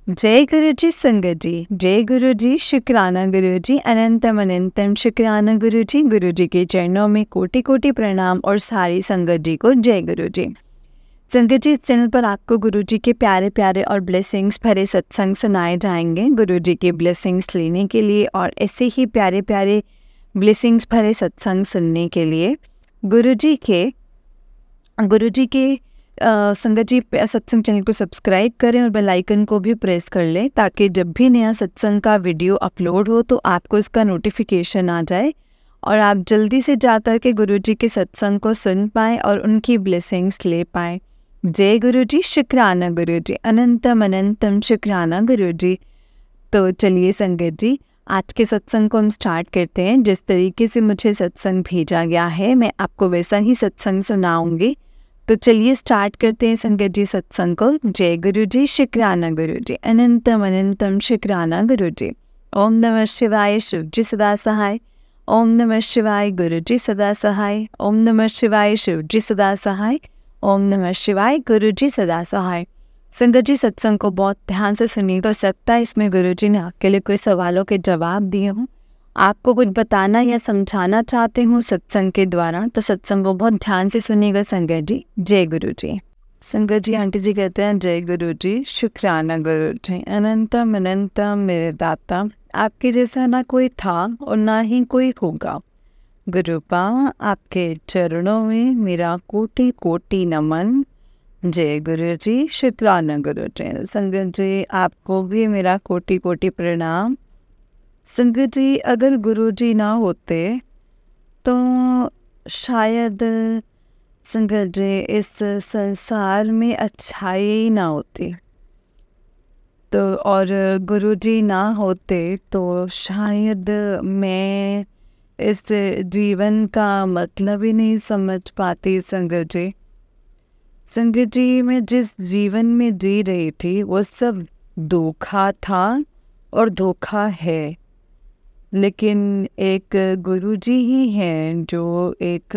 जय गुरु जी संगत जी, जय गुरु जी, शुक्राना गुरु जी, अनंतम अनंतम शुक्राना गुरु जी के चरणों में कोटि कोटि प्रणाम और सारी संगत जी को जय गुरु जी। संगत जी, इस चैनल पर आपको गुरु जी के प्यारे प्यारे और ब्लेसिंग्स भरे सत्संग सुनाए जाएंगे। गुरु जी के ब्लेसिंग्स लेने के लिए और ऐसे ही प्यारे प्यारे ब्लेसिंग्स भरे सत्संग सुनने के लिए गुरु जी के संगत जी सत्संग चैनल को सब्सक्राइब करें और बेल आइकन को भी प्रेस कर लें, ताकि जब भी नया सत्संग का वीडियो अपलोड हो तो आपको इसका नोटिफिकेशन आ जाए और आप जल्दी से जाकर के गुरु जी के सत्संग को सुन पाएँ और उनकी ब्लेसिंग्स ले पाएँ। जय गुरु जी, शुक्राना गुरु जी, अनंतम अनंतम शुक्राना गुरु जी। तो चलिए संगत जी, आज के सत्संग को हम स्टार्ट करते हैं। जिस तरीके से मुझे सत्संग भेजा गया है मैं आपको वैसा ही सत्संग सुनाऊंगी। तो चलिए स्टार्ट करते हैं संगत जी सत्संग को। जय गुरु जी, शुक्राना गुरु जी, अनंतम अनंतम शुक्राना गुरु जी। ओम नमः शिवाय, शिव जी सदा सहाय। ओम नमः शिवाय, गुरु जी सदा सहाय। ओम नमः शिवाय, शिव जी सदा सहाय। ओम नमः शिवाय, गुरु जी सदा सहाय। संगत जी, सत्संग को बहुत ध्यान से सुनिएगा। सकता है इसमें गुरु जी ने आपके लिए कोई सवालों के जवाब दिए हों, आपको कुछ बताना या समझाना चाहते हो सत्संग के द्वारा, तो सत्संग को बहुत ध्यान से सुनिएगा संगत जी। जय गुरु जी। संगत जी, आंटी जी कहते हैं जय गुरु जी, शुक्राना गुरु जी, अनंतम अनंतम मेरे दाता, आपके जैसा ना कोई था और ना ही कोई होगा। गुरुपा, आपके चरणों में मेरा कोटि कोटि नमन। जय गुरु जी, शुक्राना गुरु जी। संगत जी, आपको भी मेरा कोटि कोटि प्रणाम। संगत जी, अगर गुरु जी ना होते तो शायद संगत जी इस संसार में अच्छाई ना होती, तो और गुरु जी ना होते तो शायद मैं इस जीवन का मतलब ही नहीं समझ पाती। संगत जी, संगत जी, मैं जिस जीवन में जी रही थी वो सब धोखा था और धोखा है, लेकिन एक गुरुजी ही हैं जो एक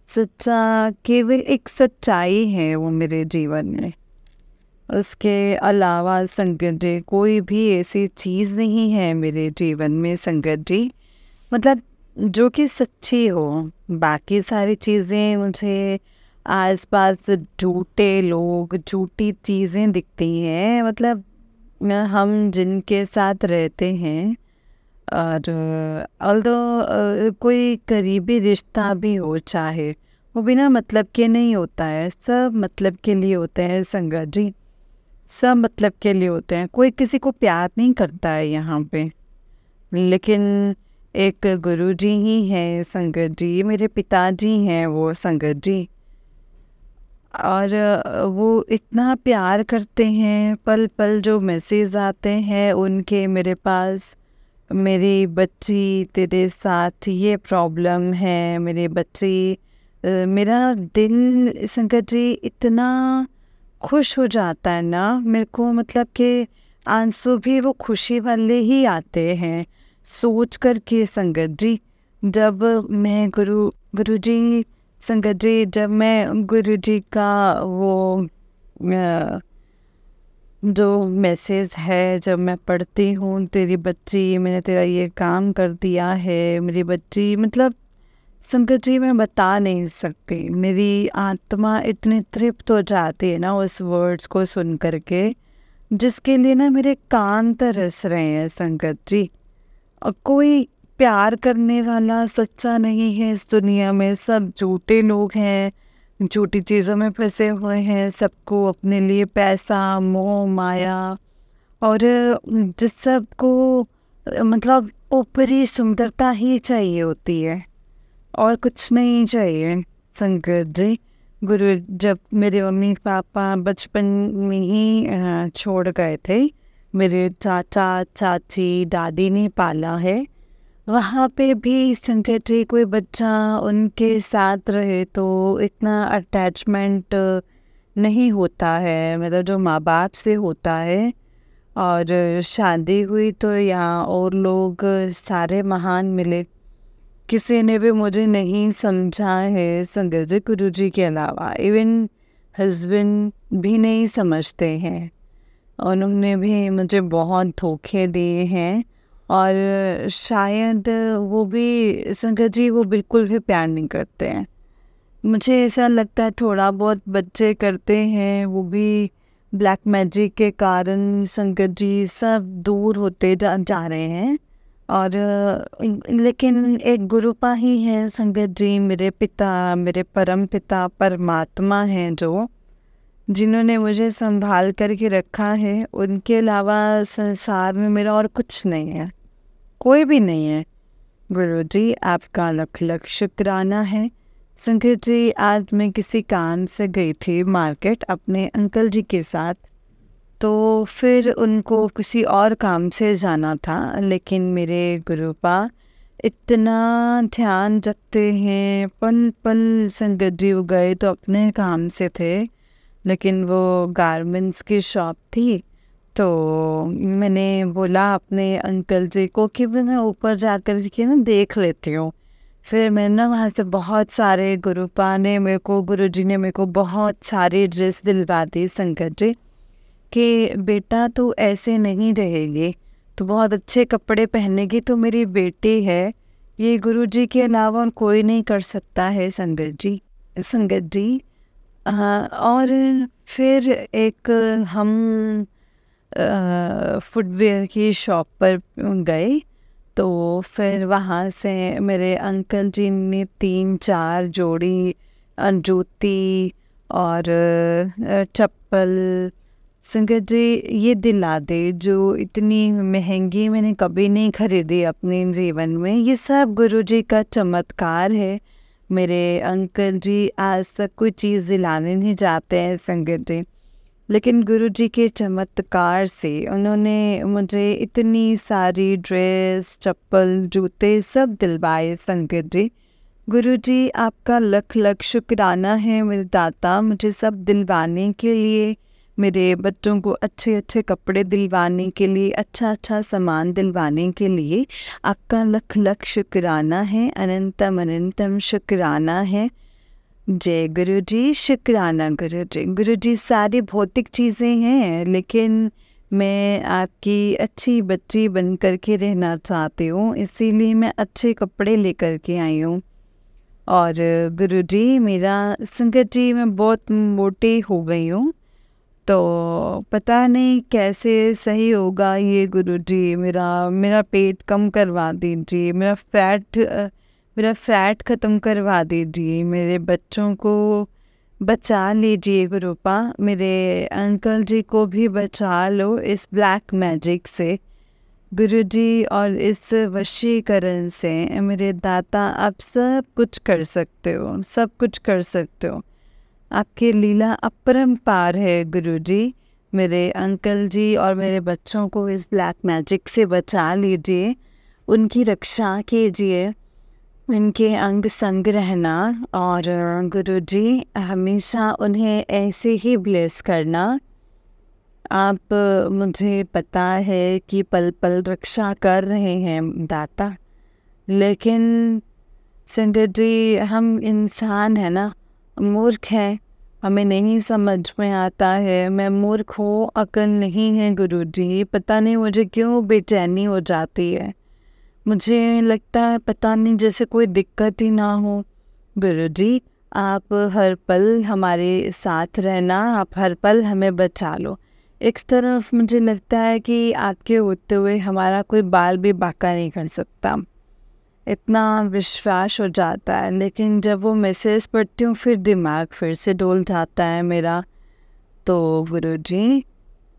सच्चा, केवल एक सच्चाई है वो मेरे जीवन में। उसके अलावा संगत जी कोई भी ऐसी चीज़ नहीं है मेरे जीवन में संगत जी, मतलब जो कि सच्ची हो। बाकी सारी चीज़ें मुझे आसपास झूठे लोग, झूठी चीज़ें दिखती हैं, मतलब हम जिनके साथ रहते हैं, और ऑल्दो कोई करीबी रिश्ता भी हो, चाहे वो बिना मतलब के नहीं होता है, सब मतलब के लिए होते हैं संगत जी, सब मतलब के लिए होते हैं। कोई किसी को प्यार नहीं करता है यहाँ पे, लेकिन एक गुरुजी ही हैं संगत जी, मेरे पिताजी हैं वो संगत जी, और वो इतना प्यार करते हैं। पल पल जो मैसेज आते हैं उनके मेरे पास, मेरी बच्ची तेरे साथ ये प्रॉब्लम है, मेरी बच्ची, मेरा दिल संगत जी इतना खुश हो जाता है ना मेरे को, मतलब कि आंसू भी वो खुशी वाले ही आते हैं सोच कर के संगत जी। जब मैं गुरु जी संगत जी, जब मैं गुरु जी का वो जो मैसेज है जब मैं पढ़ती हूँ, तेरी बच्ची, मैंने तेरा ये काम कर दिया है, मेरी बच्ची, मतलब संगत जी मैं बता नहीं सकती, मेरी आत्मा इतनी तृप्त हो जाती है ना उस वर्ड्स को सुन करके, जिसके लिए ना मेरे कान तरस रहे हैं संगत जी। और कोई प्यार करने वाला सच्चा नहीं है इस दुनिया में, सब झूठे लोग हैं, झूठी चीज़ों में फंसे हुए हैं, सबको अपने लिए पैसा, मोह माया, और जिस सबको मतलब ऊपरी सुंदरता ही चाहिए होती है और कुछ नहीं चाहिए संगत जी। गुरु, जब मेरे मम्मी पापा बचपन में ही छोड़ गए थे, मेरे चाचा चाची दादी ने पाला है, वहाँ पे भी संगत जी कोई बच्चा उनके साथ रहे तो इतना अटैचमेंट नहीं होता है, मतलब जो माँ बाप से होता है। और शादी हुई तो यहाँ और लोग सारे महान मिले, किसी ने भी मुझे नहीं समझा है संगत जी गुरु जी के अलावा, इवन हस्बैंड भी नहीं समझते हैं। उन्होंने भी मुझे बहुत धोखे दिए हैं और शायद वो भी संगत जी वो बिल्कुल भी प्यार नहीं करते हैं। मुझे ऐसा लगता है थोड़ा बहुत बच्चे करते हैं, वो भी ब्लैक मैजिक के कारण संगत जी सब दूर होते जा रहे हैं। और लेकिन एक गुरुपा ही हैं संगत जी, मेरे पिता, मेरे परम पिता परमात्मा हैं जो, जिन्होंने मुझे संभाल कर के रखा है। उनके अलावा संसार में मेरा और कुछ नहीं है, कोई भी नहीं है। गुरुजी आपका लख लख शुक्राना है। संगत जी आज मैं किसी काम से गई थी मार्केट अपने अंकल जी के साथ, तो फिर उनको किसी और काम से जाना था, लेकिन मेरे गुरुपा इतना ध्यान रखते हैं, पल पल संगत जी वो गए तो अपने काम से थे, लेकिन वो गारमेंट्स की शॉप थी। तो मैंने बोला अपने अंकल जी को कि मैं ऊपर जा कर के ना देख लेती हूँ। फिर मैंने ना वहाँ से बहुत सारे गुरुपा ने मेरे को, गुरुजी ने मेरे को बहुत सारी ड्रेस दिलवा दी संगत जी, कि बेटा तू ऐसे नहीं रहेगी, तो बहुत अच्छे कपड़े पहनेगी, तो मेरी बेटी है, ये गुरुजी के अलावा और कोई नहीं कर सकता है संगत जी। संगत जी हाँ, और फिर एक हम फुटवेयर की शॉप पर गए, तो फिर वहाँ से मेरे अंकल जी ने 3-4 जोड़ी जूती और चप्पल संगत जी ये दिला दे, जो इतनी महंगी मैंने कभी नहीं खरीदी अपने जीवन में। ये सब गुरुजी का चमत्कार है। मेरे अंकल जी आज तक कोई चीज़ दिलाने नहीं जाते हैं संगत जी, लेकिन गुरुजी के चमत्कार से उन्होंने मुझे इतनी सारी ड्रेस, चप्पल, जूते सब दिलवाए संगत जी। गुरुजी आपका लख लख शुक्राना है मेरे दाता, मुझे सब दिलवाने के लिए, मेरे बच्चों को अच्छे अच्छे कपड़े दिलवाने के लिए, अच्छा अच्छा सामान दिलवाने के लिए आपका लख लख शुक्राना है, अनंतम अनंतम शुक्राना है। जय गुरुजी, शुक्राना गुरुजी। गुरुजी सारी भौतिक चीज़ें हैं, लेकिन मैं आपकी अच्छी बच्ची बन कर के रहना चाहती हूँ, इसीलिए मैं अच्छे कपड़े लेकर के आई हूँ। और गुरुजी मेरा संगत जी मैं बहुत मोटी हो गई हूँ, तो पता नहीं कैसे सही होगा ये गुरुजी। मेरा पेट कम करवा दीजिए, मेरा फैट ख़त्म करवा दीजिए, मेरे बच्चों को बचा लीजिए गुरुपा, मेरे अंकल जी को भी बचा लो इस ब्लैक मैजिक से गुरुजी, और इस वशीकरण से। मेरे दाता आप सब कुछ कर सकते हो, सब कुछ कर सकते हो, आपकी लीला अपरंपार है गुरुजी। मेरे अंकल जी और मेरे बच्चों को इस ब्लैक मैजिक से बचा लीजिए, उनकी रक्षा कीजिए, उनके अंग संग रहना, और गुरुजी हमेशा उन्हें ऐसे ही ब्लेस करना। आप मुझे पता है कि पल पल रक्षा कर रहे हैं दाता, लेकिन संगत जी हम इंसान हैं ना, मूर्ख हैं, हमें नहीं समझ में आता है। मैं मूर्ख हूँ, अकल नहीं है गुरुजी, पता नहीं मुझे क्यों बेचैनी हो जाती है, मुझे लगता है पता नहीं जैसे कोई दिक्कत ही ना हो। गुरुजी आप हर पल हमारे साथ रहना, आप हर पल हमें बचा लो। एक तरफ मुझे लगता है कि आपके होते हुए हमारा कोई बाल भी बाका नहीं कर सकता, इतना विश्वास हो जाता है, लेकिन जब वो मैसेज पढ़ती हूँ फिर दिमाग फिर से डोल जाता है मेरा। तो गुरुजी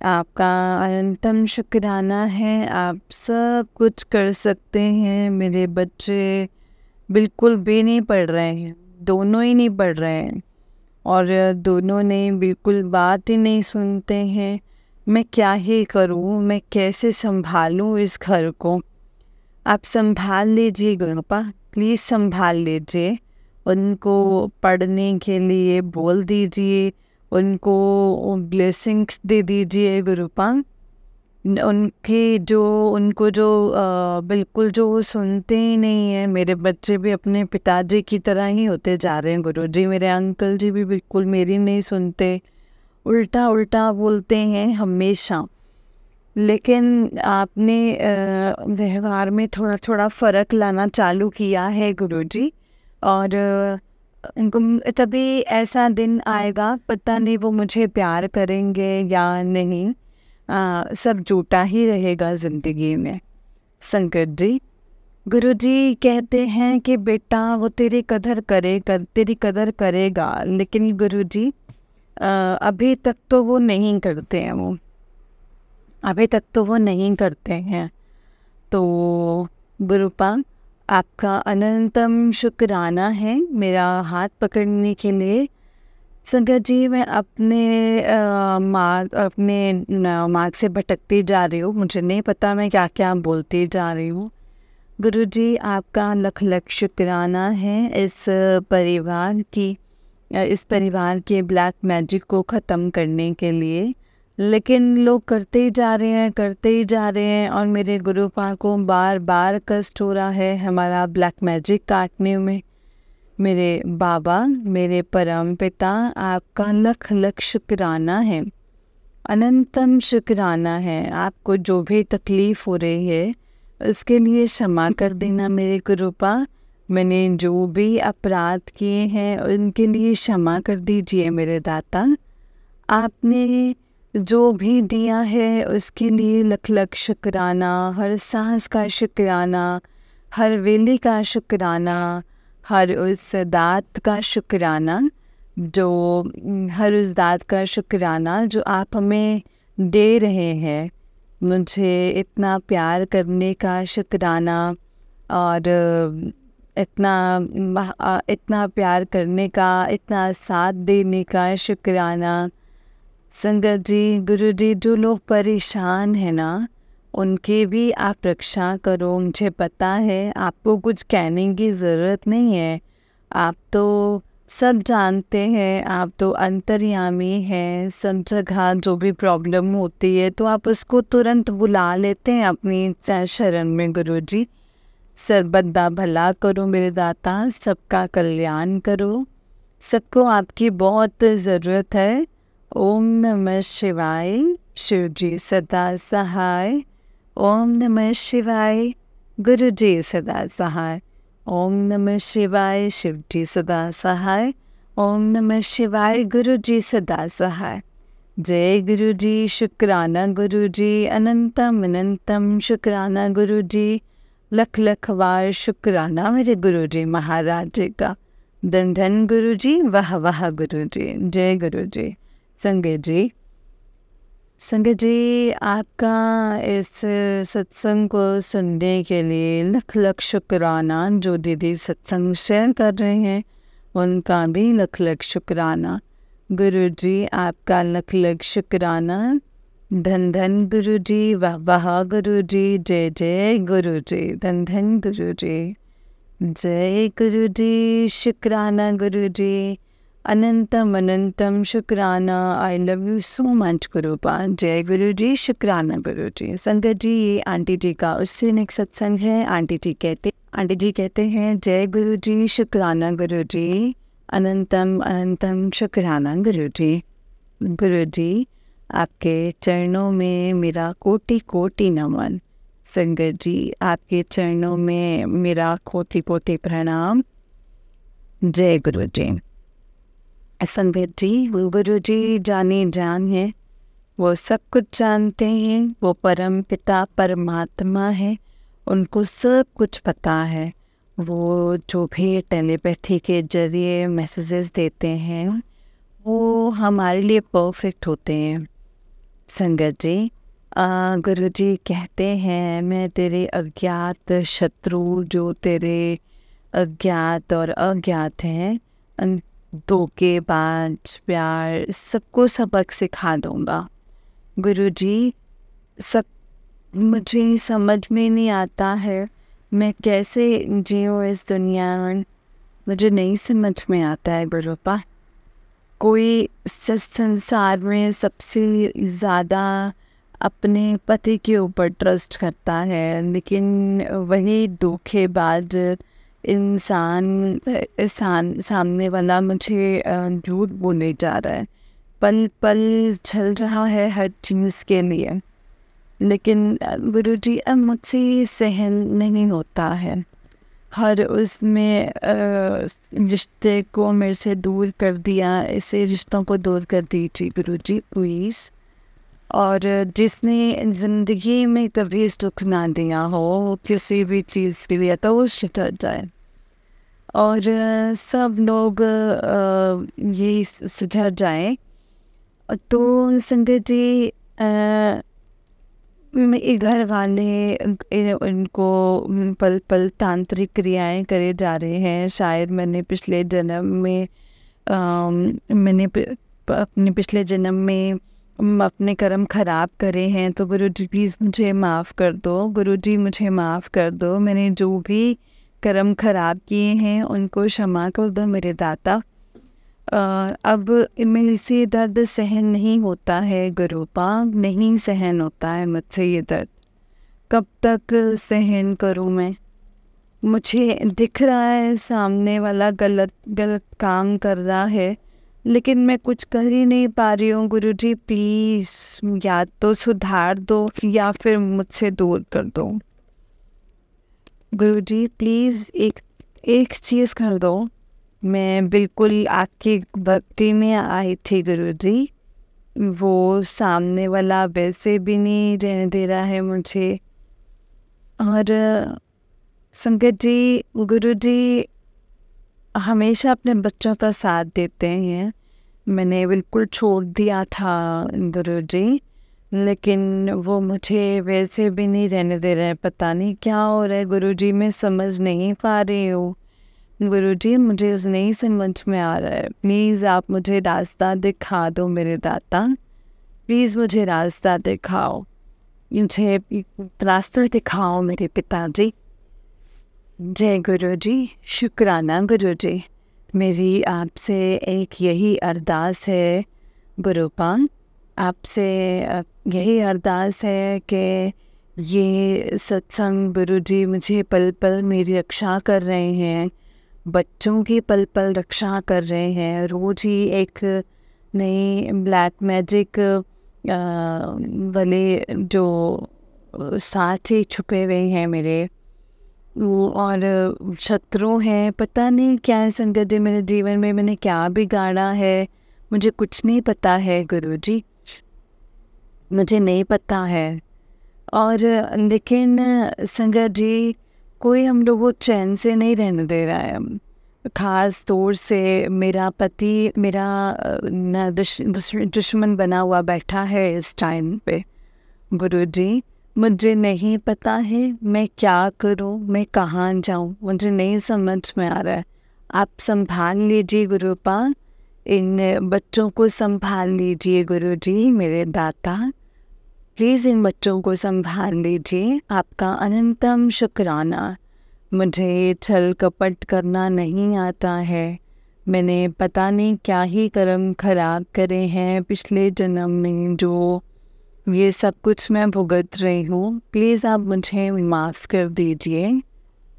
आपका अनंतम शुक्राना है, आप सब कुछ कर सकते हैं। मेरे बच्चे बिल्कुल भी नहीं पढ़ रहे हैं, दोनों ही नहीं पढ़ रहे हैं, और दोनों ने बिल्कुल बात ही नहीं सुनते हैं। मैं क्या ही करूँ, मैं कैसे संभालूँ इस घर को? आप संभाल लीजिए गुरुपा, प्लीज़ संभाल लीजिए। उनको पढ़ने के लिए बोल दीजिए, उनको ब्लेसिंग्स दे दीजिए गुरुपा। उनको जो बिल्कुल जो वो सुनते ही नहीं हैं। मेरे बच्चे भी अपने पिताजी की तरह ही होते जा रहे हैं गुरुजी। मेरे अंकल जी भी बिल्कुल मेरी नहीं सुनते, उल्टा उल्टा बोलते हैं हमेशा। लेकिन आपने व्यवहार में थोड़ा थोड़ा फ़र्क लाना चालू किया है गुरुजी, और तभी ऐसा दिन आएगा, पता नहीं वो मुझे प्यार करेंगे या नहीं। सब झूठा ही रहेगा ज़िंदगी में। संकट जी, गुरुजी कहते हैं कि बेटा वो तेरी कदर करेगा, लेकिन गुरुजी अभी तक तो वो नहीं करते हैं, तो गुरुपा आपका अनंतम शुक्राना है मेरा हाथ पकड़ने के लिए। संगत जी, मैं अपने मार्ग से भटकती जा रही हूँ, मुझे नहीं पता मैं क्या क्या बोलती जा रही हूँ। गुरुजी आपका लख लख शुक्राना है इस परिवार के ब्लैक मैजिक को ख़त्म करने के लिए। लेकिन लोग करते ही जा रहे हैं और मेरे गुरुपा को बार बार कष्ट हो रहा है हमारा ब्लैक मैजिक काटने में। मेरे बाबा, मेरे परम पिता, आपका लख लख शुक्राना है, अनंतम शुक्राना है। आपको जो भी तकलीफ़ हो रही है उसके लिए क्षमा कर देना मेरे गुरुपा। मैंने जो भी अपराध किए हैं उनके लिए क्षमा कर दीजिए मेरे दाता। आपने जो भी दिया है उसके लिए लख लख शुक्राना, हर सांस का शुक्राना, हर वेले का शुक्राना, हर उस दात का शुक्राना जो आप हमें दे रहे हैं। मुझे इतना प्यार करने का शुक्राना, और इतना प्यार करने का, इतना साथ देने का शुक्राना। संगत जी, गुरुजी, जो लोग परेशान हैं ना, उनकी भी आप रक्षा करो। मुझे पता है आपको कुछ कहने की ज़रूरत नहीं है, आप तो सब जानते हैं, आप तो अंतर्यामी हैं। सब जगह जो भी प्रॉब्लम होती है तो आप उसको तुरंत बुला लेते हैं अपनी शरण में। गुरुजी, सर्वदा दा भला करो मेरे दाता, सबका कल्याण करो, सबको आपकी बहुत ज़रूरत है। ओम नमः शिवाय, शिव जी सदा सहाय। ओम नमः शिवाय, गुरु जी सदा सहाय। ओम नमः शिवाय, शिव जी सदा सहाय। ओम नमः शिवाय, गुरु जी सदा सहाय। जय गुरु जी, शुक्राना गुरु जी, अनंतम अनंतम शुक्राना गुरु जी, लख लख बार शुक्राना मेरे गुरु जी महाराज जी का। धन धन गुरु जी, वाह वाह गुरु जी, जय गुरु जी। संगत जी, आपका इस सत्संग को सुनने के लिए लख लख शुक्राना। जो दीदी सत्संग शेयर कर रहे हैं उनका भी लख लख शुक्राना। गुरु जी, आपका लख लख शुक्राना। धन धन गुरु जी, वाह वाह गुरु जी, जय जय गुरु जी। धन धन गुरु जी, जय गुरु जी, शुक्राना गुरु जी, अनंतम अनंतम शुक्राना। I love you so much गुरुपा। जय गुरु जी, शुक्राना गुरु जी। संगत जी, ये आंटी जी का उससे नेक्स्ट सत्संग है। आंटी जी कहते हैं, जय गुरु जी, शुक्राना गुरु जी, अनंतम अनंतम शुक्राना गुरु जी। गुरु जी, आपके चरणों में मेरा कोटि कोटि नमन। संगत जी, आपके चरणों में मेरा कोटि कोटि प्रणाम। जय गुरु जी। संगत जी, गुरु जी जाने जान है, वो सब कुछ जानते हैं, वो परम पिता परमात्मा है, उनको सब कुछ पता है। वो जो भी टेलीपैथी के जरिए मैसेजेस देते हैं वो हमारे लिए परफेक्ट होते हैं। संगत जी, गुरु जी कहते हैं, मैं तेरे अज्ञात शत्रु, जो तेरे अज्ञात और अज्ञात हैं, धोखेबाज, प्यार, सबको सबक सिखा दूँगा। गुरु जी, सब मुझे समझ में नहीं आता है, मैं कैसे जीऊँ इस दुनिया में, मुझे नहीं समझ में आता है गुरुपा। कोई संसार में सबसे ज़्यादा अपने पति के ऊपर ट्रस्ट करता है, लेकिन वही धोखेबाज इंसान सामने वाला मुझे झूठ बोले जा रहा है। पल पल चल रहा है हर चीज़ के लिए, लेकिन गुरुजी अब मुझसे ये सहन नहीं होता है। हर उसमें रिश्ते को मेरे से दूर कर दिया, ऐसे रिश्तों को दूर कर दीजिए गुरुजी प्लीज़। और जिसने ज़िंदगी में कभी सुख ना दिया हो वो किसी भी चीज़ के लिए, तो वो सुधर जाए और सब लोग ये सुधर जाए। तो संगत जी, मेरे घर वाले उनको पल पल तांत्रिक क्रियाएं करे जा रहे हैं। शायद मैंने पिछले जन्म में अपने पिछले जन्म में अपने कर्म खराब करे हैं, तो गुरुजी प्लीज़ मुझे माफ़ कर दो। गुरुजी मुझे माफ़ कर दो, मैंने जो भी कर्म खराब किए हैं उनको क्षमा कर दो मेरे दाता। अब मेरे से दर्द सहन नहीं होता है गुरुपा, नहीं सहन होता है मुझसे ये दर्द। कब तक सहन करूं मैं? मुझे दिख रहा है सामने वाला गलत काम कर रहा है, लेकिन मैं कुछ कर ही नहीं पा रही हूँ। गुरुजी प्लीज़ या तो सुधार दो या फिर मुझसे दूर कर दो। गुरुजी प्लीज़ एक चीज़ कर दो। मैं बिल्कुल आपकी भक्ति में आई थी गुरुजी, वो सामने वाला वैसे भी नहीं रहने दे रहा है मुझे। और संगत जी, गुरुजी हमेशा अपने बच्चों का साथ देते हैं। मैंने बिल्कुल छोड़ दिया था गुरुजी, लेकिन वो मुझे वैसे भी नहीं रहने दे रहे हैं। पता नहीं क्या हो रहा है गुरुजी, मैं समझ नहीं पा रही हूँ। गुरुजी मुझे नहीं समझ में आ रहा है, प्लीज़ आप मुझे रास्ता दिखा दो मेरे दाता। प्लीज़ मुझे रास्ता दिखाओ, मुझे रास्ता दिखाओ मेरे पिताजी। जय गुरुजी, शुक्राना गुरुजी। मेरी आपसे एक यही अरदास है गुरुपान, आपसे यही अरदास है कि ये सत्संग गुरुजी मुझे पल पल मेरी रक्षा कर रहे हैं, बच्चों की पल पल रक्षा कर रहे हैं। रोज़ ही एक नई ब्लैक मैजिक वाले जो साथ ही छुपे हुए हैं मेरे, और शत्रु हैं। पता नहीं क्या है संगत जी, मेरे जीवन में मैंने क्या बिगाड़ा है, मुझे कुछ नहीं पता है गुरुजी, मुझे नहीं पता है। और लेकिन संगत जी, कोई हम लोग को चैन से नहीं रहने दे रहा है। ख़ास तौर से मेरा पति मेरा दुश्मन बना हुआ बैठा है इस टाइम पे। गुरुजी मुझे नहीं पता है मैं क्या करूं, मैं कहाँ जाऊं, मुझे नहीं समझ में आ रहा है। आप संभाल लीजिए गुरुपाल, इन बच्चों को संभाल लीजिए गुरुजी मेरे दाता। प्लीज़ इन बच्चों को संभाल लीजिए, आपका अनंतम शुक्राना। मुझे छल कपट करना नहीं आता है। मैंने पता नहीं क्या ही कर्म खराब करे हैं पिछले जन्म में, जो ये सब कुछ मैं भुगत रही हूँ। प्लीज़ आप मुझे माफ़ कर दीजिए,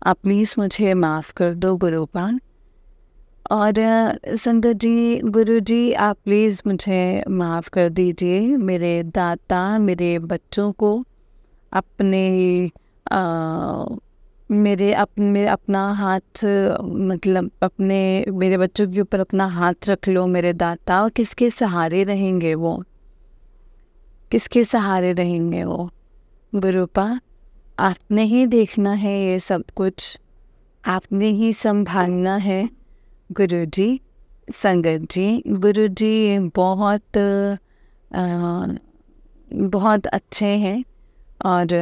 आप प्लीज़ मुझे माफ़ कर दो गुरुपाल। और संगत जी, गुरुजी आप प्लीज़ मुझे माफ़ कर दीजिए मेरे दाता, मेरे बच्चों को अपने मेरे अपना हाथ, मतलब अपने मेरे बच्चों के ऊपर अपना हाथ रख लो मेरे दाता। और किसके सहारे रहेंगे वो, किसके सहारे रहेंगे वो? गुरुपा आपने ही देखना है ये सब कुछ, आपने ही संभालना है गुरुजी। संगत जी, गुरुजी बहुत बहुत अच्छे हैं और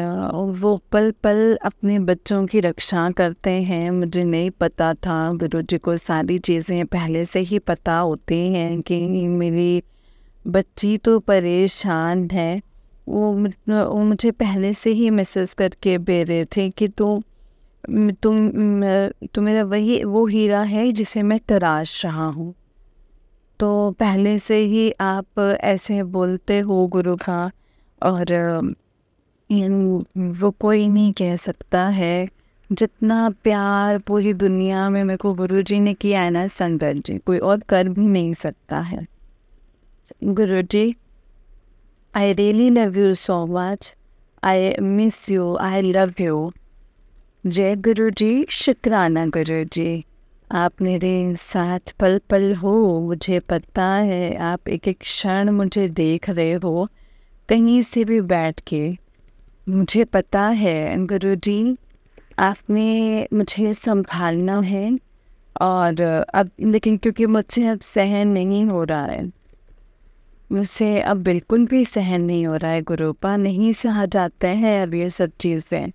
वो पल पल अपने बच्चों की रक्षा करते हैं। मुझे नहीं पता था, गुरुजी को सारी चीज़ें पहले से ही पता होती हैं कि मेरी बच्ची तो परेशान है। वो मुझे पहले से ही मैसेज करके भेज रहे थे कि तुम मेरा वो हीरा है जिसे मैं तराश रहा हूँ। तो पहले से ही आप ऐसे बोलते हो गुरु का, और वो कोई नहीं कह सकता है जितना प्यार पूरी दुनिया में मेरे को गुरुजी ने किया है ना संगत जी, कोई और कर भी नहीं सकता है। Guruji, I really love you so much. I miss you. I love you. जय गुरुजी, शुक्राना गुरुजी। आप मेरे साथ पल पल हो, मुझे पता है आप एक एक क्षण मुझे देख रहे हो कहीं से भी बैठ के। मुझे पता है गुरुजी, आपने मुझे संभालना है। और अब लेकिन क्योंकि मुझसे अब सहन नहीं हो रहा है, मुझसे अब बिल्कुल भी सहन नहीं हो रहा है गुरुपा, नहीं सहा जाते हैं अब ये सब चीज़ें।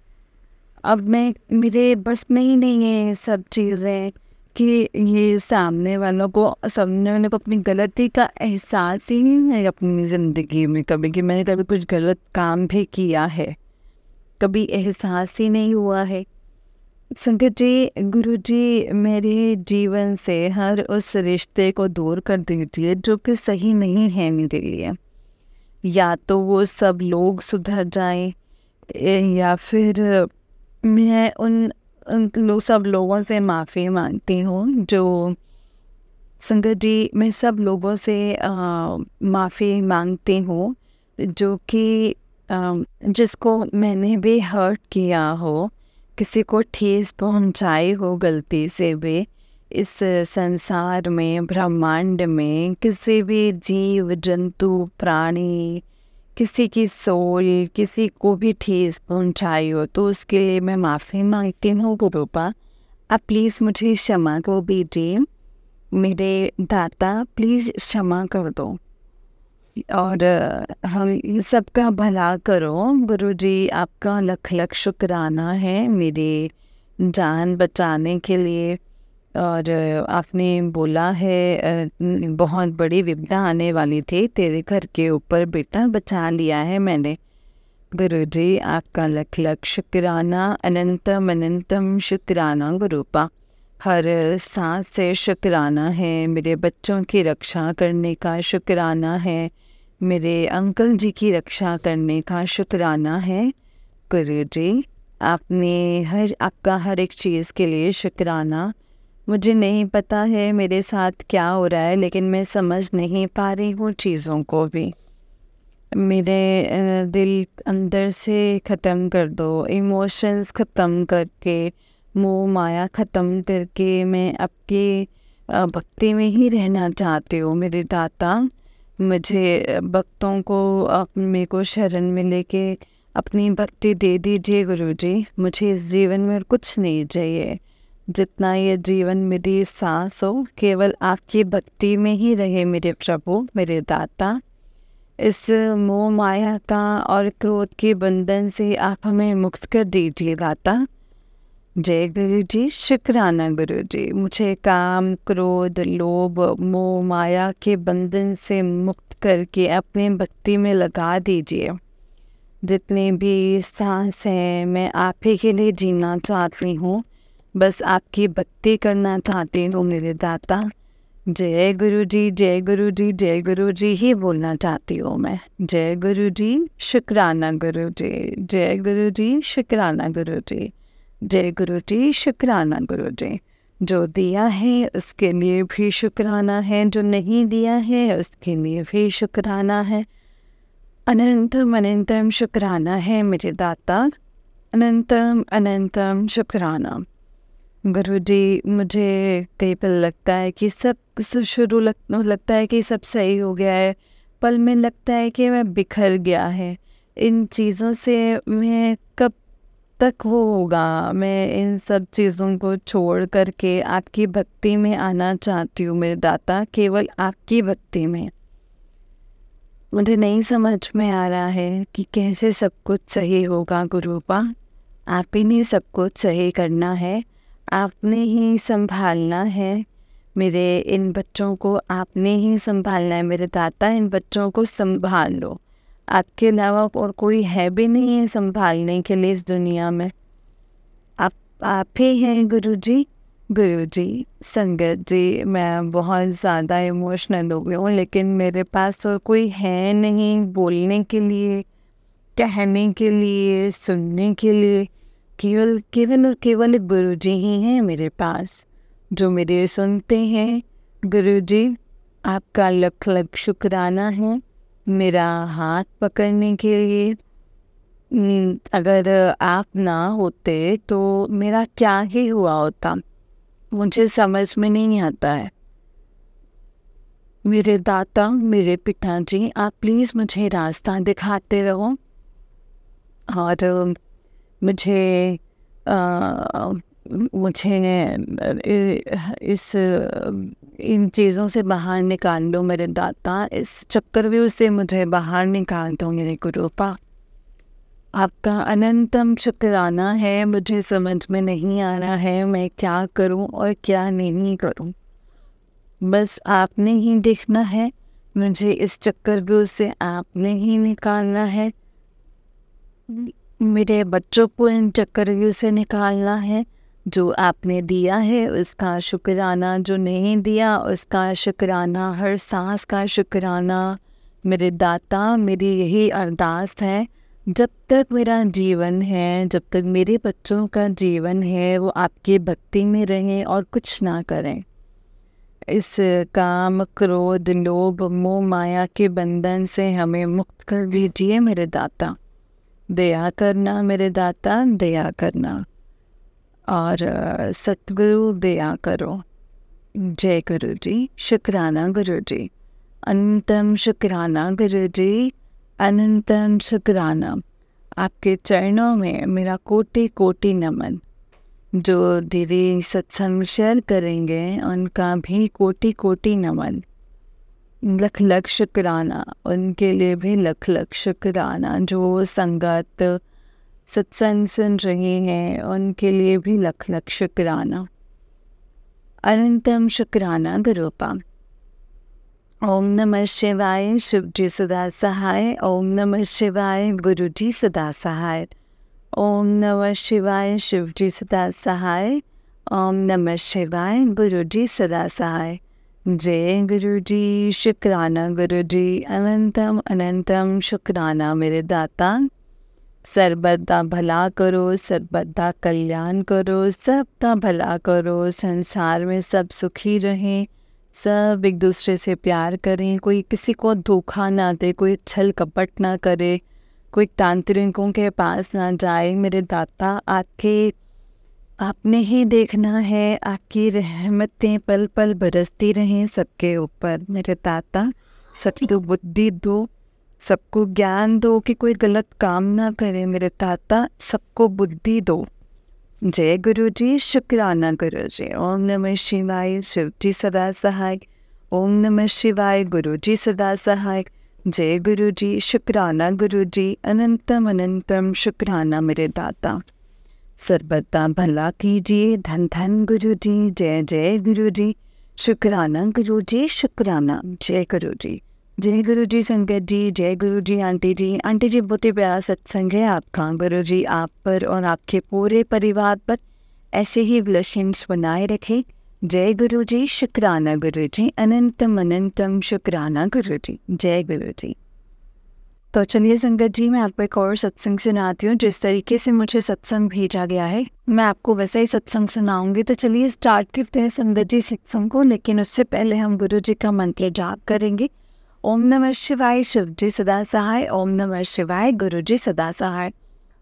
अब मैं मेरे बस में ही नहीं है ये सब चीज़ें कि ये सामने वालों को अपनी गलती का एहसास ही नहीं है अपनी ज़िंदगी में कभी कि मैंने कभी कुछ गलत काम भी किया है, कभी एहसास ही नहीं हुआ है। संगत जी, गुरुजी मेरे जीवन से हर उस रिश्ते को दूर कर दीजिए जो कि सही नहीं है मेरे लिए। या तो वो सब लोग सुधर जाएं या फिर मैं सब लोगों से माफ़ी मांगती हूँ। जो संगत जी, मैं सब लोगों से माफ़ी मांगती हूँ जो कि जिसको मैंने भी हर्ट किया हो, किसी को ठेस पहुँचाई हो गलती से भी, इस संसार में, ब्रह्मांड में किसी भी जीव जंतु प्राणी, किसी की सोल, किसी को भी ठेस पहुंचाई हो तो उसके लिए मैं माफ़ी मांगती हूँ गुरुपा। आप प्लीज़ मुझे क्षमा कर दीजिए मेरे दाता, प्लीज़ क्षमा कर दो और हम सबका भला करो। गुरुजी, आपका लख लख शुक्राना है मेरी जान बचाने के लिए। और आपने बोला है बहुत बड़ी विपदा आने वाली थी तेरे घर के ऊपर बेटा, बचा लिया है मैंने। गुरुजी, आपका लख लख शुक्राना, अनंतम अनंतम शुक्राना गुरुपा। हर सांस से शुक्राना है, मेरे बच्चों की रक्षा करने का शुक्राना है, मेरे अंकल जी की रक्षा करने का शुक्राना है। गुरुजी, आपका हर एक चीज़ के लिए शुक्राना। मुझे नहीं पता है मेरे साथ क्या हो रहा है, लेकिन मैं समझ नहीं पा रही हूँ चीज़ों को भी। मेरे दिल अंदर से ख़त्म कर दो, इमोशंस ख़त्म करके, मोह माया ख़त्म करके मैं आपकी भक्ति में ही रहना चाहती हूँ मेरे दाता। मुझे भक्तों को मेरे को शरण में लेके अपनी भक्ति दे दीजिए गुरुजी। मुझे इस जीवन में कुछ नहीं चाहिए, जितना ये जीवन मेरी सांस हो केवल आपकी भक्ति में ही रहे मेरे प्रभु, मेरे दाता। इस मोह माया का और क्रोध के बंधन से आप हमें मुक्त कर दीजिए दाता। जय गुरुजी, शुक्राना गुरुजी। मुझे काम, क्रोध, लोभ, मोह माया के बंधन से मुक्त करके अपने भक्ति में लगा दीजिए। जितने भी सांस हैं मैं आप ही के लिए जीना चाहती हूँ, बस आपकी भक्ति करना चाहती हूँ मेरे दाता। जय गुरुजी, जय गुरुजी, जय गुरुजी ही बोलना चाहती हूँ मैं। जय गुरुजी, शुक्राना गुरुजी। जय गुरुजी, शुक्राना गुरुजी। जय गुरुजी, शुक्राना गुरुजी। जो दिया है उसके लिए भी शुक्राना है, जो नहीं दिया है उसके लिए भी शुक्राना है। अनंतम अनंतम शुक्राना है मेरे दाता, अनंतम अनंतम शुक्राना। गुरुजी, मुझे कई पल लगता है कि सब लगता है कि सब सही हो गया है, पल में लगता है कि मैं बिखर गया है। इन चीज़ों से मैं कब तक वो होगा, मैं इन सब चीज़ों को छोड़ करके आपकी भक्ति में आना चाहती हूँ मेरे दाता, केवल आपकी भक्ति में। मुझे नहीं समझ में आ रहा है कि कैसे सब कुछ सही होगा गुरुपा। आप ही ने सब कुछ सही करना है, आपने ही संभालना है। मेरे इन बच्चों को आपने ही संभालना है मेरे दाता। इन बच्चों को संभाल लो, आपके अलावा और कोई है भी नहीं है संभालने के लिए इस दुनिया में। आप ही हैं गुरुजी। गुरुजी, संगत जी, मैं बहुत ज़्यादा इमोशनल हो गई हूँ, लेकिन मेरे पास और कोई है नहीं बोलने के लिए, कहने के लिए, सुनने के लिए। केवल केवल और केवल गुरुजी ही हैं मेरे पास, जो मेरे सुनते हैं। गुरुजी, आपका लख लख शुक्राना है मेरा हाथ पकड़ने के लिए। अगर आप ना होते तो मेरा क्या ही हुआ होता, मुझे समझ में नहीं आता है। मेरे दाता, मेरे पिताजी, आप प्लीज़ मुझे रास्ता दिखाते रहो और मुझे इन चीज़ों से बाहर निकाल दो मेरे दाता, इस चक्रव्यूह से मुझे बाहर निकाल दो मेरे गुरुपा। आपका अनंतम शुक्राना है। मुझे समझ में नहीं आ रहा है मैं क्या करूं और क्या नहीं करूं। बस आपने ही देखना है, मुझे इस चक्रव्यूह से आपने ही निकालना है। मेरे बच्चों को इन चक्रव्यूह से निकालना है। जो आपने दिया है उसका शुक्राना, जो नहीं दिया उसका शुक्राना, हर सांस का शुक्राना। मेरे दाता, मेरी यही अरदास है, जब तक मेरा जीवन है, जब तक मेरे बच्चों का जीवन है, वो आपकी भक्ति में रहें और कुछ ना करें। इस काम, क्रोध, लोभ, मोह, माया के बंधन से हमें मुक्त कर दीजिए मेरे दाता। दया करना मेरे दाता, दया करना। और सतगुरु दया करो। जय गुरु जी। शुक्राना गुरु जी, अनंतम शुक्राना गुरु जी, अनंतम शुक्राना। आपके चरणों में मेरा कोटि कोटि नमन। जो दीदी सत्संग शेयर करेंगे उनका भी कोटि कोटि नमन। लख लख शुक्राना, उनके लिए भी लख लख शुक्राना। जो संगत सत्संग सुन रही हैं उनके लिए भी लख लख शुक्राना। अनंतम शुक्राना गुरुपा। ओम नमः शिवाय, शिव जी सदा सहाय। ओम नमः शिवाय, गुरु जी सदा सहाय। ओम नमः शिवाय, शिव जी सदा सहाय। ओम नमः शिवाय, गुरु जी सदा सहाय। जय गुरु जी। शुक्राना गुरु जी, अनंतम अनंतम शुक्राना मेरे दाता। सर्वदा भला करो, सर्वदा कल्याण करो, सबका भला करो। संसार में सब सुखी रहें, सब एक दूसरे से प्यार करें, कोई किसी को धोखा ना दे, कोई छल कपट ना करे, कोई तांत्रिकों के पास ना जाए। मेरे दाता, आपने ही देखना है, आपकी रहमतें पल पल बरसती रहें सबके ऊपर। मेरे दाता, सबको बुद्धि दो, सबको ज्ञान दो कि कोई गलत काम ना करे। मेरे दाता, सबको बुद्धि दो। जय गुरु जी। शुक्राना गुरु जी। ओम नमः शिवाय, शिव जी सदा सहाय। ओम नमः शिवाय, गुरु जी सदा सहाय। जय गुरु जी। शुक्राना गुरु जी, अनंतम अनंतम शुक्राना मेरे दाता। सर्वदा भला कीजिए। धन धन गुरु जी। जय जय गुरु जी। शुक्राना गुरु जी, शुक्राना। जय गुरु जी। जय गुरु जी संगत जी। जय गुरु जी आंटी जी। आंटी जी, बहुत ही प्यारा सत्संग है आपका। गुरु जी आप पर और आपके पूरे परिवार पर ऐसे ही ब्लेसिंग्स बनाए रखें। जय गुरु जी। शुक्राना गुरु जी, अनंतम अनंतम शुक्राना गुरु जी। जय गुरु जी। तो चलिए संगत जी, मैं आपको एक और सत्संग सुनाती हूँ। जिस तरीके से मुझे सत्संग भेजा गया है मैं आपको वैसा ही सत्संग सुनाऊंगी। तो चलिए स्टार्ट करते हैं संगत जी सत्संग को, लेकिन उससे पहले हम गुरु जी का मंत्र जाप करेंगे। ओम नमः शिवाय, शिव जी सदा सहाय। ओम नमः शिवाय, गुरु जी सदा सहाय।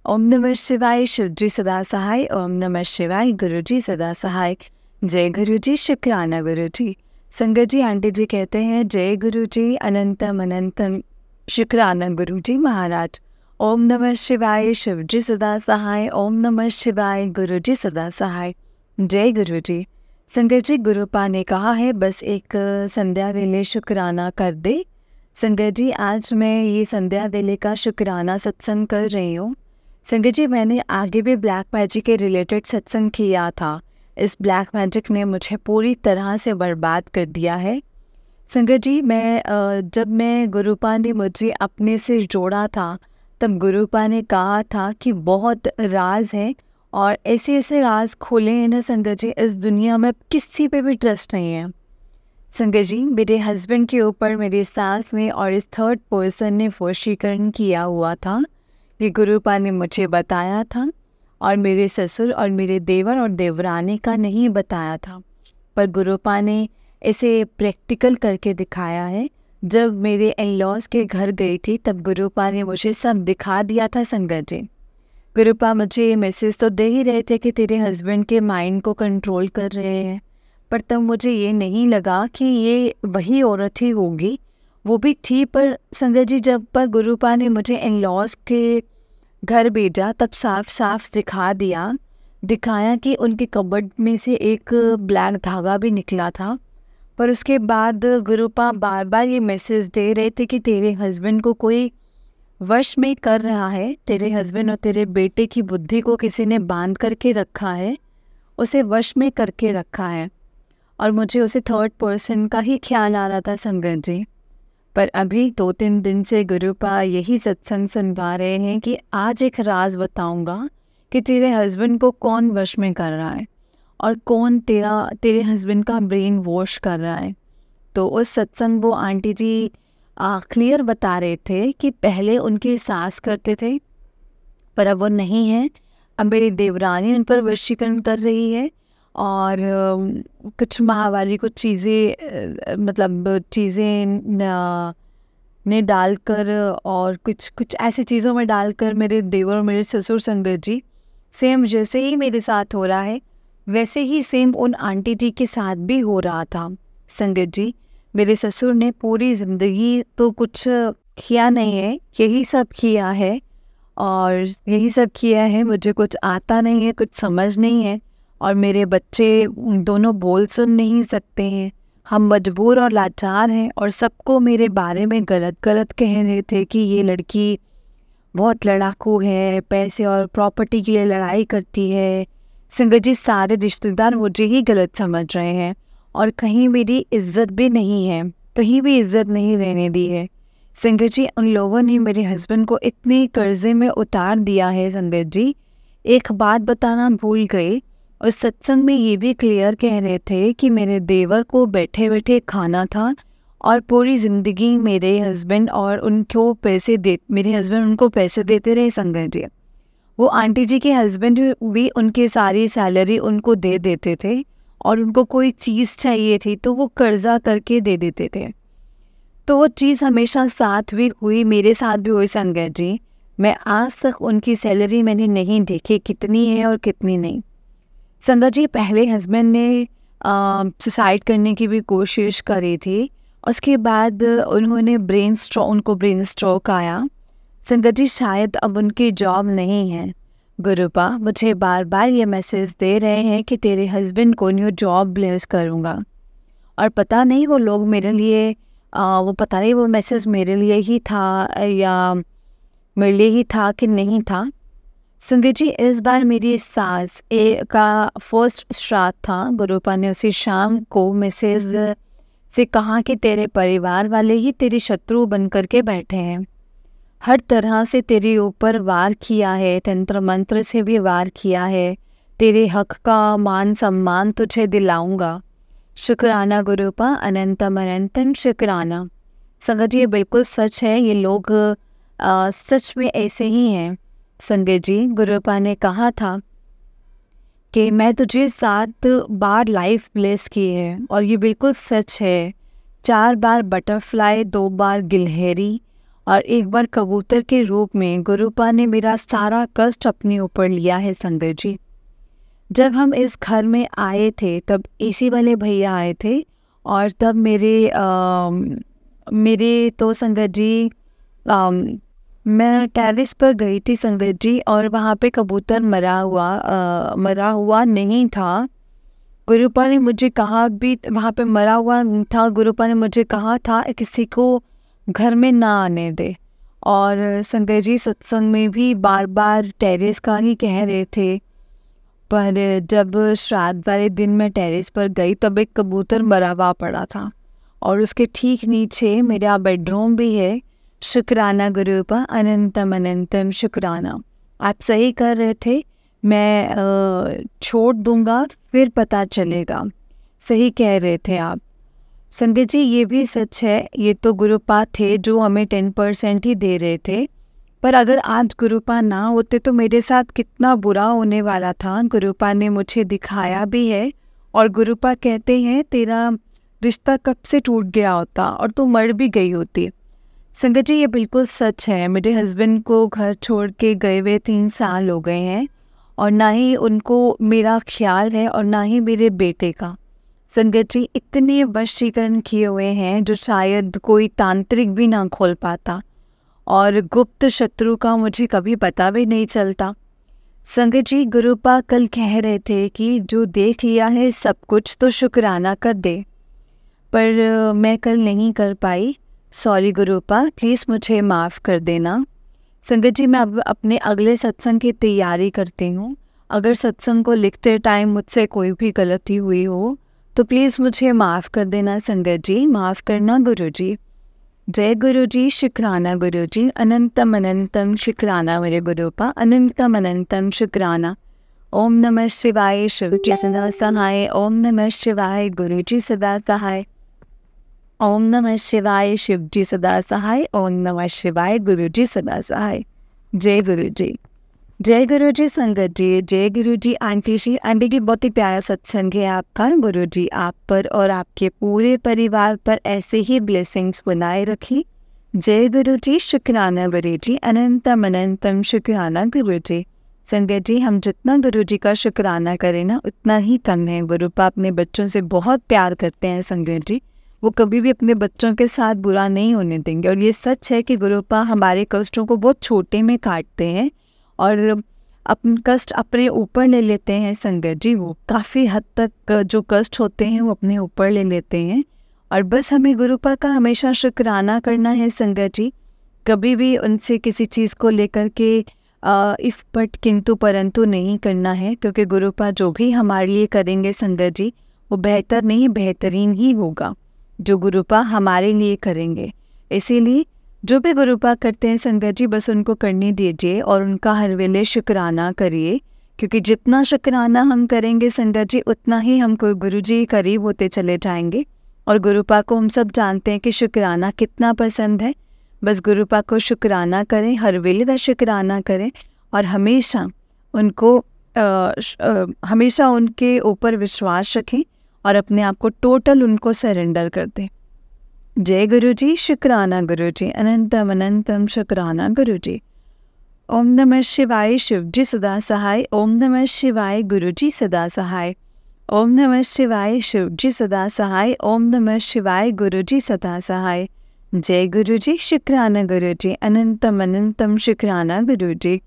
ओम नमः शिवाय, शिव जी सदा सहाय। ओम नमः शिवाय, गुरु जी सदा सहाय। जय गुरु जी। शुक्राना गुरु जी। संगत जी, आंटी जी कहते हैं जय गुरु जी, अनंतम अनंतम शुक्राना गुरु जी महाराज। ओम नमः शिवाय, शिव जी सदा सहाय। ओम नमः शिवाय, गुरु जी सदा सहाय। जय गुरु जी। संगत जी, गुरुपा ने कहा है बस एक संध्या वेले शुक्राना कर दे। संगत जी, आज मैं ये संध्या वेले का शुक्राना सत्संग कर रही हूँ। संगत जी, मैंने आगे भी ब्लैक मैजिक के रिलेटेड सत्संग किया था। इस ब्लैक मैजिक ने मुझे पूरी तरह से बर्बाद कर दिया है। संगत जी, जब मैं गुरुपा ने मुझे अपने से जोड़ा था तब गुरुपा ने कहा था कि बहुत राज है और ऐसे ऐसे राज खोले हैं ना संगत जी, इस दुनिया में किसी पे भी ट्रस्ट नहीं है। संगत जी, मेरे हस्बैंड के ऊपर मेरी सास ने और इस थर्ड पर्सन ने वशीकरण किया हुआ था। ये गुरुपा ने मुझे बताया था और मेरे ससुर और मेरे देवर और देवरानी का नहीं बताया था। पर गुरुपा ने इसे प्रैक्टिकल करके दिखाया है। जब मेरे इन-लॉज़ के घर गई थी तब गुरुपा ने मुझे सब दिखा दिया था संगत जी। गुरुपा मुझे ये मैसेज तो दे ही रहे थे कि तेरे हस्बैंड के माइंड को कंट्रोल कर रहे हैं, पर तब मुझे ये नहीं लगा कि ये वही औरत ही होगी। वो भी थी, पर संगत जी जब पर गुरुपा ने मुझे इन-लॉज़ के घर भेजा तब साफ साफ दिखाया कि उनके कबर्ड में से एक ब्लैक धागा भी निकला था। पर उसके बाद गुरुपा बार बार ये मैसेज दे रहे थे कि तेरे हस्बैंड को कोई वश में कर रहा है, तेरे हस्बैंड और तेरे बेटे की बुद्धि को किसी ने बांध करके रखा है, उसे वश में करके रखा है। और मुझे उसे थर्ड पर्सन का ही ख्याल आ रहा था संगत जी। पर अभी 2-3 दिन से गुरुपा यही सत्संग सुनवा रहे हैं कि आज एक राज बताऊंगा कि तेरे हस्बैंड को कौन वश में कर रहा है और कौन तेरे हस्बैंड का ब्रेन वॉश कर रहा है। तो उस सत्संग वो आंटी जी क्लियर बता रहे थे कि पहले उनकी सास करते थे, पर अब वो नहीं है। अब मेरी देवरानी उन पर वशीकरण कर रही है और कुछ माहवारी कुछ चीज़ें मतलब चीज़ें ने डालकर और कुछ ऐसी चीज़ों में डालकर मेरे देवर और मेरे ससुर संगत जी सेम जैसे ही मेरे साथ हो रहा है वैसे ही सेम उन आंटी जी के साथ भी हो रहा था संगत जी। मेरे ससुर ने पूरी ज़िंदगी तो कुछ किया नहीं है, यही सब किया है और यही सब किया है। मुझे कुछ आता नहीं है, कुछ समझ नहीं है और मेरे बच्चे दोनों बोल सुन नहीं सकते हैं। हम मजबूर और लाचार हैं और सबको मेरे बारे में गलत गलत कह रहे थे कि ये लड़की बहुत लड़ाकू है, पैसे और प्रॉपर्टी के लिए लड़ाई करती है। संगत जी सारे रिश्तेदार मुझे ही गलत समझ रहे हैं और कहीं मेरी इज्जत भी नहीं है, कहीं भी इज्जत नहीं रहने दी है। संगत जी उन लोगों ने मेरे हस्बैंड को इतने कर्जे में उतार दिया है संगत जी। एक बात बताना भूल गए, उस सत्संग में ये भी क्लियर कह रहे थे कि मेरे देवर को बैठे बैठे खाना था और पूरी ज़िंदगी मेरे हस्बैंड उनको पैसे देते रहे संगत जी। वो आंटी जी के हस्बैंड भी उनकी सारी सैलरी उनको दे देते थे और उनको कोई चीज़ चाहिए थी तो वो कर्जा करके दे देते थे। तो वो चीज़ हमेशा साथ भी हुई, मेरे साथ भी हुई संगत जी। मैं आज तक उनकी सैलरी मैंने नहीं देखी कितनी है और कितनी नहीं। संगत जी पहले हस्बैंड ने सुसाइड करने की भी कोशिश करी थी, उसके बाद उनको ब्रेन स्ट्रोक आया। संगत जी शायद अब उनकी जॉब नहीं है। गुरुपा मुझे बार बार ये मैसेज दे रहे हैं कि तेरे हस्बैंड को न्यू जॉब ब्लेस करूँगा और पता नहीं वो लोग मेरे लिए पता नहीं वो मैसेज मेरे लिए ही था या मेरे लिए ही था कि नहीं था। संगत जी इस बार मेरी सास का फर्स्ट श्राद्ध था। गुरुपा ने उसी शाम को मैसेज से कहा कि तेरे परिवार वाले ही तेरे शत्रु बन करके बैठे हैं, हर तरह से तेरे ऊपर वार किया है, तंत्र मंत्र से भी वार किया है, तेरे हक का मान सम्मान तुझे दिलाऊंगा। शुक्राना गुरुपा, अनंतम अनंतम शुक्राना। संगत जी ये बिल्कुल सच है, ये लोग सच में ऐसे ही हैं। संगत जी गुरुपा ने कहा था कि मैं तुझे 7 बार लाइफ ब्लेस की है और ये बिल्कुल सच है। 4 बार बटरफ्लाई, 2 बार गिलहरी और 1 बार कबूतर के रूप में गुरुपा ने मेरा सारा कष्ट अपने ऊपर लिया है संगत जी। जब हम इस घर में आए थे तब एसी वाले भैया आए थे और तब मेरे तो संगत जी मैं टेरेस पर गई थी संगत जी और वहाँ पे कबूतर मरा हुआ नहीं था। गुरुपा ने मुझे कहा भी वहाँ पे मरा हुआ था। गुरुपा ने मुझे कहा था किसी को घर में ना आने दे। और संगत जी सत्संग में भी बार बार टेरेस का ही कह रहे थे, पर जब श्राद्ध वाले दिन मैं टेरेस पर गई तब एक कबूतर मरा हुआ पड़ा था और उसके ठीक नीचे मेरा बेडरूम भी है। शुक्राना गुरुपा, अनंतम अनंतम शुक्राना। आप सही कर रहे थे, मैं छोड़ दूंगा फिर पता चलेगा। सही कह रहे थे आप संगत जी। ये भी सच है, ये तो गुरुपा थे जो हमें 10% ही दे रहे थे, पर अगर आज गुरुपा ना होते तो मेरे साथ कितना बुरा होने वाला था। गुरुपा ने मुझे दिखाया भी है और गुरुपा कहते हैं तेरा रिश्ता कब से टूट गया होता और तू मर भी गई होती। संगत जी, ये बिल्कुल सच है। मेरे हस्बैंड को घर छोड़ के गए हुए 3 साल हो गए हैं और ना ही उनको मेरा ख्याल है और ना ही मेरे बेटे का। संगत जी, इतने वशीकरण किए हुए हैं जो शायद कोई तांत्रिक भी ना खोल पाता, और गुप्त शत्रु का मुझे कभी पता भी नहीं चलता। संगत जी, गुरुपा कल कह रहे थे कि जो देख लिया है सब कुछ तो शुक्राना कर दे, पर मैं कल नहीं कर पाई। सॉरी गुरुपा, प्लीज़ मुझे माफ़ कर देना। संगत जी, मैं अब अपने अगले सत्संग की तैयारी करती हूँ। अगर सत्संग को लिखते टाइम मुझसे कोई भी गलती हुई हो तो प्लीज़ मुझे माफ़ कर देना संगत जी, माफ़ करना गुरु जी। जय गुरु जी, शुक्राना गुरु जी, अनंतम अनंतम शुक्राना मेरे गुरुपा, अनंतम अनंतम शुक्राना। ओम नमः शिवाय, शिव जी सदा सहाय। ओम नमः शिवाय, गुरु जी सदा सहाय। ओम नमः शिवाय, शिव जी सदा सहाय। ओम नमः शिवाय, गुरु जी सदा सहाय। जय गुरु जी, जय गुरु जी। संगत जी, जय गुरु जी। आंटी जी, आंटी जी, बहुत ही प्यारा सत्संग है आपका। गुरु जी आप पर और आपके पूरे परिवार पर ऐसे ही ब्लेसिंग्स बनाए रखी। जय गुरु जी, शुक्राना गुरु जी, अनंतम अनंतम शुक्राना गुरु जी। संगत जी, हम जितना गुरु जी का शुक्राना करें ना उतना ही कम है। गुरुपा अपने बच्चों से बहुत प्यार करते हैं संगत जी, वो कभी भी अपने बच्चों के साथ बुरा नहीं होने देंगे। और ये सच है कि गुरुपा हमारे कष्टों को बहुत छोटे में काटते हैं और अपन कष्ट अपने ऊपर ले लेते हैं संगत जी। वो काफ़ी हद तक जो कष्ट होते हैं वो अपने ऊपर ले लेते हैं, और बस हमें गुरुपा का हमेशा शुक्राना करना है संगत जी। कभी भी उनसे किसी चीज़ को लेकर के इफ़ बट किंतु परंतु नहीं करना है, क्योंकि गुरुपा जो भी हमारे लिए करेंगे संगत जी वो बेहतर नहीं बेहतरीन ही होगा जो गुरुपा हमारे लिए करेंगे। इसीलिए जो भी गुरुपा करते हैं संगत जी बस उनको करने दीजिए और उनका हर वेले शुक्राना करिए, क्योंकि जितना शुक्राना हम करेंगे संगत जी उतना ही हमको गुरु जी करीब होते चले जाएंगे। और गुरुपा को हम सब जानते हैं कि शुक्राना कितना पसंद है। बस गुरुपा को शुक्राना करें, हर वेले का शुक्राना करें और हमेशा उनको हमेशा उनके ऊपर विश्वास रखें और अपने आप को टोटल उनको सरेंडर कर दें। जय गुरु जी, शुक्राना गुरु जी, अनंतम अनंतम शुक्राना गुरु जी। ओम नमः शिवाय, शिव जी सदा सहाय। ओम नमः शिवाय, गुरु जी सदा सहाय। ओम नमः शिवाय, शिव जी सदा सहाय। ओम नमः शिवाय, गुरु जी सदा सहाय। जय गुरु जी, शुक्राना गुरु जी, अनंतम अनंतम शुक्राना गुरु जी।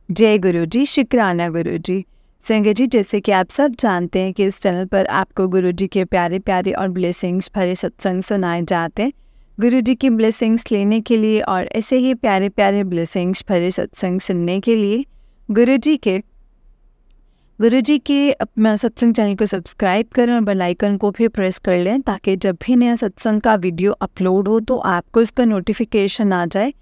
जय गुरु जी, शुक्राना गुरु जी। संगत जी, जैसे कि आप सब जानते हैं कि इस चैनल पर आपको गुरु जी के प्यारे प्यारे और ब्लेसिंग्स भरे सत्संग सुनाए जाते हैं। गुरु जी की ब्लेसिंग्स लेने के लिए और ऐसे ही प्यारे प्यारे ब्लेसिंग्स भरे सत्संग सुनने के लिए गुरु जी के सत्संग चैनल को सब्सक्राइब करें और बेल आइकन को भी प्रेस कर लें, ताकि जब भी नया सत्संग का वीडियो अपलोड हो तो आपको इसका नोटिफिकेशन आ जाए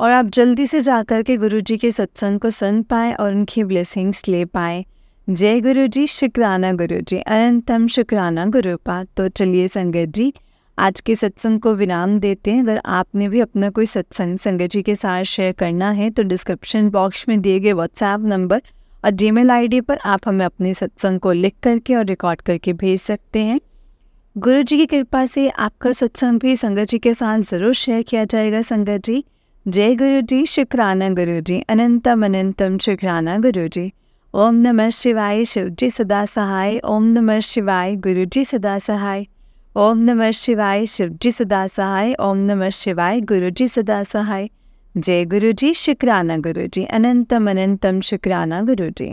और आप जल्दी से जाकर के गुरु जी के सत्संग को सुन पाएँ और उनकी ब्लेसिंग्स ले पाएँ। जय गुरु जी, शुक्राना गुरु जी, अनंतम शुक्राना गुरुपा। तो चलिए संगत जी, आज के सत्संग को विराम देते हैं। अगर आपने भी अपना कोई सत्संग संगत जी के साथ शेयर करना है तो डिस्क्रिप्शन बॉक्स में दिए गए व्हाट्सएप नंबर और जीमेल आईडी पर आप हमें अपने सत्संग को लिख करके और रिकॉर्ड करके भेज सकते हैं। गुरु जी की कृपा से आपका सत्संग भी संगत जी के साथ ज़रूर शेयर किया जाएगा संगत जी। जय गुरु जी, शुक्राना गुरु जी, अनंतम अनंतम शुक्राना गुरु जी। ओम नमः शिवाय, शिव जी सदा सहाय। ओम नमः शिवाय, गुरु जी सदा सहाय। ओम नमः शिवाय, शिव जी सदा सहाय। ओम नमः शिवाय, गुरु जी सदा सहाय। जय गुरु जी, शुक्राना गुरु जी, अनंतम अनंतम शुक्राना गुरु जी।